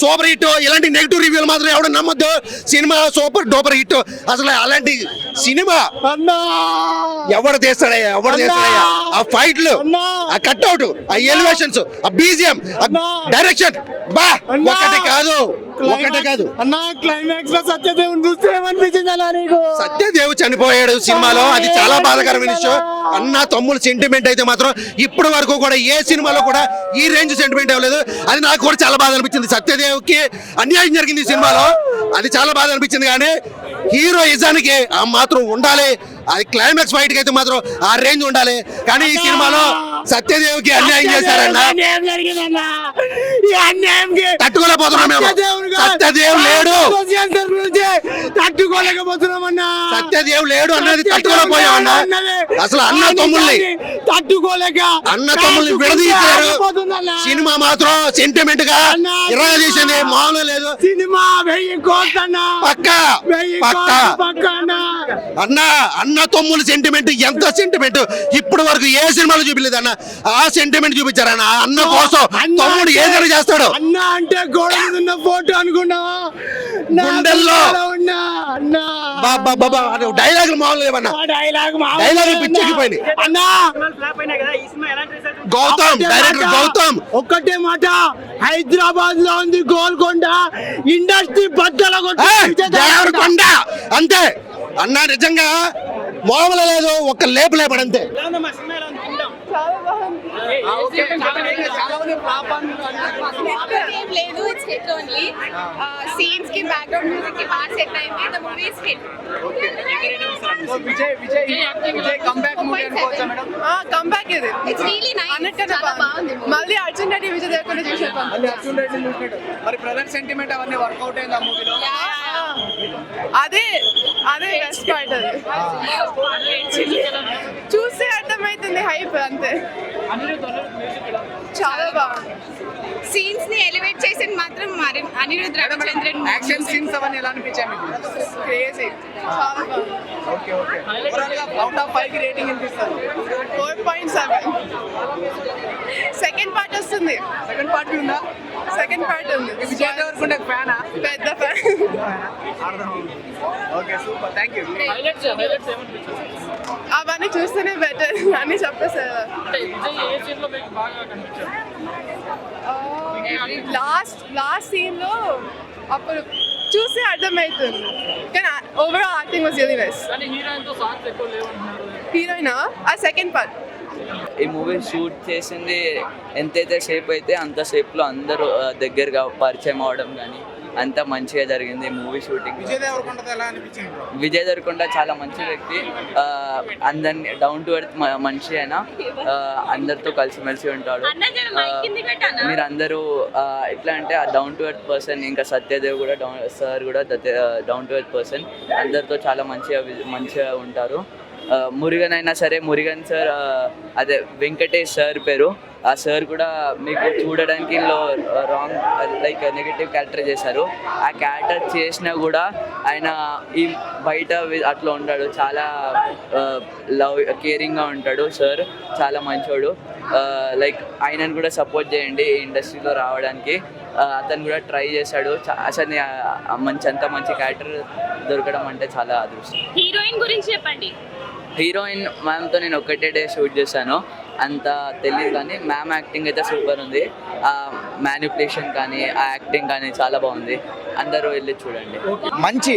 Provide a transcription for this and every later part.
Super hit, ఇలాంటి negative రివ్యూలు మాత్రం ఎవడు నమ్మొద్దు. Cinema super duper hit. అసలు అలాంటి సినిమా ఎవరు తీస్తాడయ్యా, ఎవరు తీస్తాడయ్యా? ఆ ఫైట్లు, ఆ కట్అవుట్, ఆ ఎలివేషన్స్, ఆ బీజిఎం, ఆ డైరెక్షన్, బా ఒకటి కాదు అన్న. క్లైమాక్స్ లో సత్యదేవ్ చూస్తే ఏమనిపించింది అలా నీకు? సత్యదేవ్ చనిపోయాడు సినిమాలో, అది చాలా బాధాకరమైన విషయం. అన్న తమ్ముడు సెంటిమెంట్ అయితే మాత్రం ఇప్పటి వరకు కూడా ఏ సినిమాలో కూడా ఈ రేంజ్ సెంటిమెంట్ ఇవ్వలేదు. అది నాకు కూడా చాలా బాధ అనిపించింది. సత్యదేవ్ కి అన్యాయం జరిగింది ఈ సినిమాలో, అది చాలా బాధ అనిపించింది. కానీ హీరోయిజానికి ఆ మాత్రం ఉండాలి. అది క్లైమాక్స్ ఫైట్ కి అయితే మాత్రం ఆ రేంజ్ ఉండాలి. కానీ ఈ సినిమాలో సత్యదేవ్ కి అన్యాయం చేశారన్న. తట్టుకోలేకపోతున్నాం మేము. సత్యదేవ్ లేడు, తట్టుకోలేకపోతున్నామన్నా. సత్యదేవ్ లేడు అన్నది తట్టుకోలేకపోయామన్నా. అసలు అన్న తమ్ముళ్ళని విడదీశారు. సినిమా మాత్రం సెంటిమెంట్ గా ఇరవై చేసింది, మామూలు లేదు. సినిమా 1000 కోట్లన్నా. పక్కా అన్న. అన్న తమ్ముళ్ళ సెంటిమెంట్ ఎంత సెంటిమెంట్ ఇప్పటి వరకు ఏ సినిమాలో చూపించలేదు అన్న. ఆ సెంటిమెంట్ చూపించారన్న. అన్న కోసం తమ్ముడు ఏదైనా చేస్తాడు. అన్న అంటే గోడ మీద ఉన్న ఫోటో అనుకున్నావా? గుండెల్లో డైలాగులు మామూలు లేవన్నా. డైలాగులు పిచ్చెక్కిపోయింది. గౌతమ్, డైరెక్టర్ గౌతమ్ ఒక్కటే మాట, హైదరాబాద్ లో ఉంది గోల్కొండ, ఇండస్ట్రీ బద్దల దేవరకొండ అంతే అన్న. నిజంగా మామూలు లేదు, ఒక్క లేపు లేపడు అంతే. లేదు, ఇట్స్ హిట్ ఓన్లీ. సీన్స్ కి బ్యాక్గ్రౌండ్ మ్యూజిక్ కి బాగా సెట్ అయింది. The movie is hit. Vijay comeback movie అనుకోవచ్చా మేడం? కంబ్యాక్ ఇది. It's really nice. చాలా బాగుంది. మళ్ళీ అర్జున్ రెడ్డి, విజయ్ దేవరకొండ చూసాను. మళ్ళీ అర్జున్ రెడ్డి చూసినట్టు. మరి బ్రదర్ సెంటిమెంట్ అవన్నీ వర్కౌట్ అయింది ఆ మూవీలో. అదే బెస్ట్ పార్ట్. అది చూస్తే అర్థమవుతుంది, హైప్ అంతే. చాలా బాగుంది. సీన్స్ ని ఎలివేట్ చేసింది మాత్రం అనిరుద్ రవిచంద్రన్. యాక్షన్ సీన్స్ అవన్నీ ఎలా అనిపించాయి మీకు? క్రేజీ. చాలా బాగుంది. ఓకే ఓవరాల్ గా అవుట్ ఆఫ్ 5 కి రేటింగ్ ఎంత ఇస్తారు? 4.7. సెకండ్ పార్ట్ వస్తుంది. సెకండ్ పార్ట్ ఉందా? సెకండ్ పార్ట్ ఉంది. విజయ్ దేవరకొండ ఫ్యానా? పెద్ద fan. Okay super, thank you. అవన్నీ చూస్తేనే బెటర్ అని చెప్పేసారు. లాస్ట్ సీన్ లో అప్పుడు చూస్తే అర్థమవుతుంది. కానీ overall acting was really nice. హీరోయినా ఆ సెకండ్ పార్ట్. ఈ మూవీ షూట్ చేసింది ఎంతైతే షేప్ అయితే అంత షేప్లో అందరూ దగ్గరగా పరిచయం అవడం కానీ అంతా మంచిగా జరిగింది మూవీ షూటింగ్. విజయ్ దేవరకొండ చాలా మంచి వ్యక్తి, అందరిని డౌన్ టు ఎర్త్ మనిషి అయినా అందరితో కలిసిమెలిసి ఉంటాడు. మీరు అందరూ ఎట్లా అంటే ఆ డౌన్ టు ఎర్త్ పర్సన్. ఇంకా సత్యదేవ్ కూడా సార్ కూడా డౌన్ టు ఎర్త్ పర్సన్, అందరితో చాలా మంచిగా ఉంటారు. మురుగన్ అయినా సరే, మురుగన్ సార్ అదే వెంకటేష్ సార్ పేరు, ఆ సార్ కూడా మీకు చూడడానికి రాంగ్ లైక్ నెగిటివ్ క్యారెక్టర్ చేశారు. ఆ క్యారెక్టర్ చేసినా కూడా ఆయన ఈ బయట అట్లా ఉంటాడు, చాలా కేరింగ్గా ఉంటాడు సార్, చాలా మంచోడు. లైక్ ఆయనను కూడా సపోర్ట్ చేయండి ఈ ఇండస్ట్రీలో రావడానికి. అతను కూడా ట్రై చేశాడు. అసలు అంత మంచి క్యారెక్టర్ దొరకడం అంటే చాలా అదృష్టం. హీరోయిన్ గురించి చెప్పండి. హీరోయిన్ మ్యామ్తో నేను ఒక్కటే డే షూట్ చేశాను, అంత తెలియదు. కానీ మ్యామ్ యాక్టింగ్ అయితే సూపర్ ఉంది. ఆ మ్యానిపులేషన్ కానీ ఆ యాక్టింగ్ కానీ చాలా బాగుంది. అందరూ వెళ్ళి చూడండి. మంచి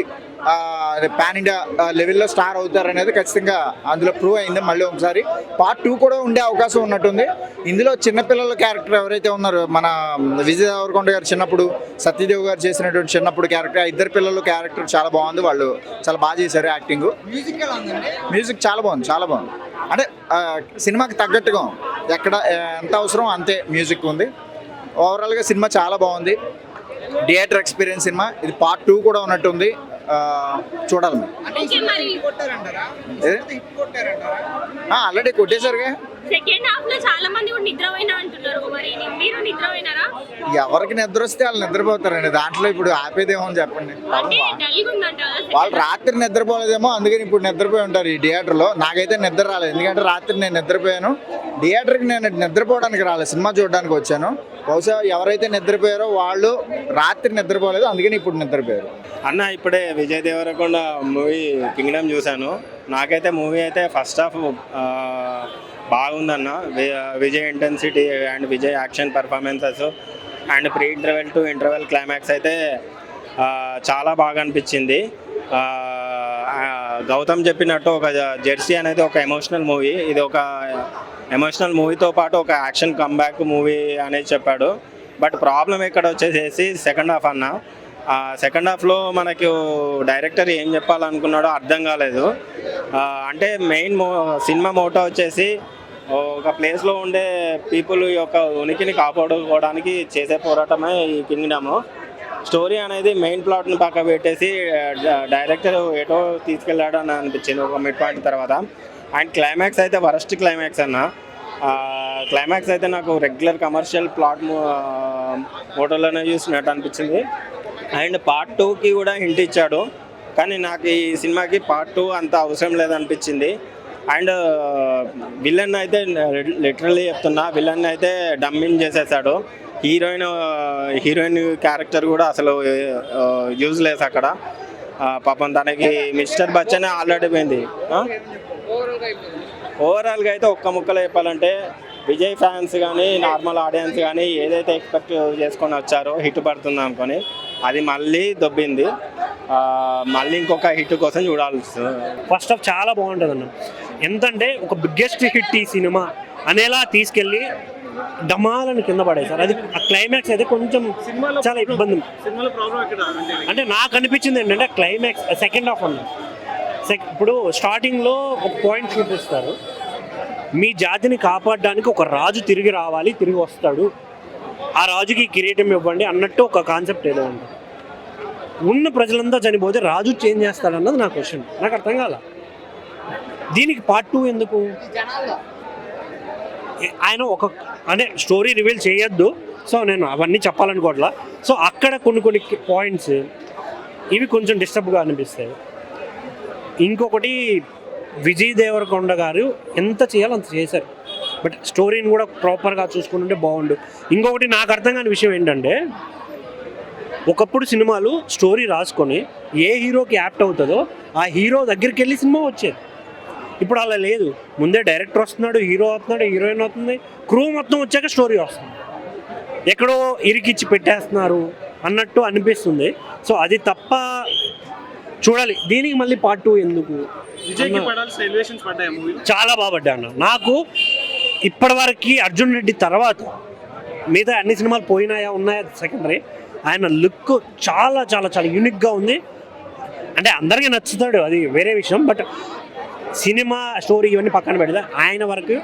పాన్ ఇండియా లెవెల్లో స్టార్ అవుతారు అనేది ఖచ్చితంగా అందులో ప్రూవ్ అయింది. మళ్ళీ ఒకసారి పార్ట్ 2 కూడా ఉండే అవకాశం ఉన్నట్టుంది. ఇందులో చిన్నపిల్లల క్యారెక్టర్ ఎవరైతే ఉన్నారో, మన విజయ్ దేవరకొండ గారు చిన్నప్పుడు, సత్యదేవ్ గారు చేసినటువంటి చిన్నప్పుడు క్యారెక్టర్, ఆ ఇద్దరు పిల్లల క్యారెక్టర్ చాలా బాగుంది. వాళ్ళు చాలా బాగా చేశారు యాక్టింగ్. మ్యూజిక్ చాలా బాగుంది. అంటే సినిమాకి తగ్గట్టుగా ఎక్కడ ఎంత అవసరం అంతే మ్యూజిక్ ఉంది. ఓవరాల్గా సినిమా చాలా బాగుంది. Theatre experience cinema. ఇది పార్ట్ 2 కూడా ఉన్నట్టుంది, చూడాలి. ఆల్రెడీ కొట్టేశారుగా. సెకండ్ హాఫ్ లో చాలా మంది కూడా నిద్రపోయినా అంటున్నారు. మరి మీరు నిద్రపోయినారా? ఎవరికి నిద్ర వస్తే వాళ్ళు నిద్రపోతారండి. దాంట్లో ఇప్పుడు ఆపేదేమో అని చెప్పండి. అంటే డల్గా ఉందంట వాళ్ళు రాత్రి నిద్రపోలేదేమో, అందుకని ఇప్పుడు నిద్రపోయి ఉంటారు ఈ థియేటర్లో. నాకైతే నిద్ర రాలేదు, ఎందుకంటే రాత్రి నేను నిద్రపోయాను. థియేటర్కి నేను నిద్రపోవడానికి రాలేదు, సినిమా చూడడానికి వచ్చాను. బహుశా ఎవరైతే నిద్రపోయారో వాళ్ళు రాత్రి నిద్రపోలేదు, అందుకని ఇప్పుడు నిద్రపోయారు. అన్న ఇప్పుడే విజయ్ దేవరకొండ మూవీ కింగ్డమ్ చూశాను. నాకైతే మూవీ అయితే ఫస్ట్ హాఫ్ బాగుందన్న. Vijay intensity and Vijay action performances and pre interval to interval climax అయితే చాలా బాగా అనిపించింది. గౌతమ్ చెప్పినట్టు ఒక జెర్సీ అనేది ఒక ఎమోషనల్ మూవీ. ఇది ఒక ఎమోషనల్ మూవీతో పాటు ఒక యాక్షన్ కమ్బ్యాక్ మూవీ అనేది చెప్పాడు. బట్ ప్రాబ్లం ఇక్కడ వచ్చేసేసి సెకండ్ హాఫ్ అన్న. సెకండ్ హాఫ్లో మనకు డైరెక్టర్ ఏం చెప్పాలనుకున్నాడో అర్థం కాలేదు. అంటే మెయిన్ సినిమా మోటో వచ్చేసి ఒక ప్లేస్లో ఉండే పీపుల్ యొక్క ఉనికిని కాపాడుకోవడానికి చేసే పోరాటమే ఈ కింగ్డమ్. స్టోరీ అనేది మెయిన్ ప్లాట్ని పక్క పెట్టేసి డైరెక్టర్ ఏటో తీసుకెళ్ళాడు అని అనిపించింది ఒక మిడ్ పాయింట్ తర్వాత. అండ్ క్లైమాక్స్ అయితే వరస్ట్ క్లైమాక్స్ అన్న. క్లైమాక్స్ అయితే నాకు రెగ్యులర్ కమర్షియల్ ప్లాట్ మోటోలోనే చూసినట్టు అనిపించింది. అండ్ పార్ట్ 2కి కూడా హింట్ ఇచ్చాడు, కానీ నాకు ఈ సినిమాకి పార్ట్ 2 అంత అవసరం లేదనిపించింది. అండ్ విలన్ అయితే లిటరల్లీ చెప్తున్నా, విలన్ అయితే డమ్మింగ్ చేసేసాడు. హీరోయిన్ క్యారెక్టర్ కూడా అసలు యూజ్లెస్ అక్కడ. పాపం తనకి మిస్టర్ బచ్చనే ఆల్రెడీ పోయింది. ఓవరాల్గా అయితే ఒక్క ముక్కలో చెప్పాలంటే విజయ్ ఫ్యాన్స్ కానీ నార్మల్ ఆడియన్స్ కానీ ఏదైతే ఎక్స్పెక్ట్ చేసుకొని వచ్చారో హిట్ పడుతుంది అనుకొని అది మళ్ళీ దొబ్బింది. మళ్ళీ ఇంకొక హిట్ కోసం చూడాల్సి. ఫస్ట్ హాఫ్ చాలా బాగుంటుంది అన్న. ఎంతంటే ఒక బిగ్గెస్ట్ హిట్ ఈ సినిమా అనేలా తీసుకెళ్ళి డమాలని కింద పడేసారు. అది ఆ క్లైమాక్స్ అయితే కొంచెం చాలా ఇబ్బంది. అంటే నాకు అనిపించింది ఏంటంటే క్లైమాక్స్ సెకండ్ హాఫ్ అన్న. ఇప్పుడు స్టార్టింగ్లో ఒక పాయింట్ చూపిస్తారు, మీ జాతిని కాపాడడానికి ఒక రాజు తిరిగి రావాలి, తిరిగి వస్తాడు, ఆ రాజుకి కిరీటం ఇవ్వండి అన్నట్టు ఒక కాన్సెప్ట్ ఏదో ఉంది. ఉన్న ప్రజలంతా చనిపోతే రాజు చేంజ్ చేస్తాడన్నది నా క్వశ్చన్. నాకు అర్థం కాల దీనికి పార్ట్ 2 ఎందుకు. ఆయన ఒక అంటే స్టోరీ రివీల్ చేయొద్దు, సో నేను అవన్నీ చెప్పాలనుకోవట్లా. సో అక్కడ కొన్ని పాయింట్స్ ఇవి కొంచెం డిస్టర్బ్గా అనిపిస్తాయి. ఇంకొకటి విజయ్ దేవరకొండ గారు ఎంత చేయాలో అంత చేశారు, బట్ స్టోరీని కూడా ప్రాపర్గా చూసుకుంటుంటే బాగుండు. ఇంకొకటి నాకు అర్థం కాని విషయం ఏంటంటే, ఒకప్పుడు సినిమాలు స్టోరీ రాసుకొని ఏ హీరోకి యాప్ట్ అవుతుందో ఆ హీరో దగ్గరికి వెళ్ళి సినిమా వచ్చేది. ఇప్పుడు అలా లేదు, ముందే డైరెక్టర్ వస్తున్నాడు, హీరో అవుతున్నాడు, హీరోయిన్ అవుతుంది, క్రూ మొత్తం వచ్చాక స్టోరీ వస్తుంది. ఎక్కడో ఇరికిచ్చి పెట్టేస్తున్నారు అన్నట్టు అనిపిస్తుంది. సో అది తప్ప చూడాలి. దీనికి మళ్ళీ పార్ట్ 2 ఎందుకు. చాలా బాగా పడ్డా అన్న. నాకు ఇప్పటివరకు అర్జున్ రెడ్డి తర్వాత మిగతా అన్ని సినిమాలు పోయినాయా ఉన్నాయా సెకండరీ, ఆయన లుక్ చాలా చాలా చాలా యూనిక్గా ఉంది. అంటే అందరికీ నచ్చుతాడు, అది వేరే విషయం. బట్ సినిమా స్టోరీ ఇవన్నీ పక్కన పెడితే ఆయన వరకు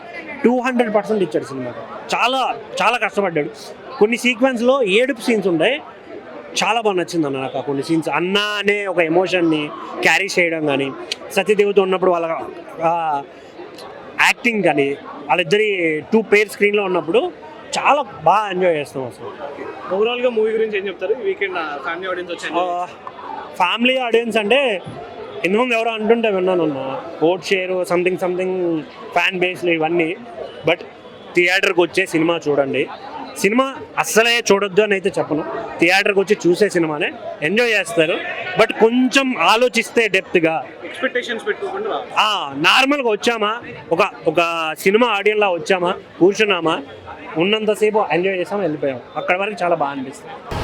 200% ఇచ్చాడు సినిమాకి. చాలా చాలా కష్టపడ్డాడు. కొన్ని సీక్వెన్స్లో ఏడుపు సీన్స్ ఉంటాయి, చాలా బాగా నచ్చింది అన్న నాకు. కొన్ని సీన్స్ అన్న అనే ఒక ఎమోషన్ని క్యారీ చేయడం కానీ, సత్యదేవ్తో ఉన్నప్పుడు వాళ్ళ యాక్టింగ్ కానీ, వాళ్ళిద్దరి 2 పేర్ స్క్రీన్లో ఉన్నప్పుడు చాలా బాగా ఎంజాయ్ చేస్తాం అసలు. ఓవరాల్గా మూవీ గురించి ఏం చెప్తారు? వీకెండ్ ఫ్యామిలీ ఆడియన్స్ వచ్చాయి. ఫ్యామిలీ ఆడియన్స్ అంటే ఇంతకుముందు ఎవరో అంటుంటే విన్నాను అన్న, ఓట్ షేర్ సంథింగ్ ఫ్యాన్ బేస్లు ఇవన్నీ. బట్ థియేటర్కి వచ్చే సినిమా చూడండి. సినిమా అస్సలే చూడొద్దు అని అయితే చెప్పను, థియేటర్కి వచ్చి చూసే సినిమానే ఎంజాయ్ చేస్తారు. బట్ కొంచెం ఆలోచిస్తే డెప్త్గా, ఎక్స్పెక్టేషన్స్ పెట్టుకోకుండా నార్మల్గా వచ్చామా, ఒక సినిమా ఆడియన్లా వచ్చామా, కూర్చున్నామా, ఉన్నంతసేపు ఎంజాయ్ చేసామా, వెళ్ళిపోయాం. అక్కడ వరకు చాలా బాగా అనిపిస్తుంది.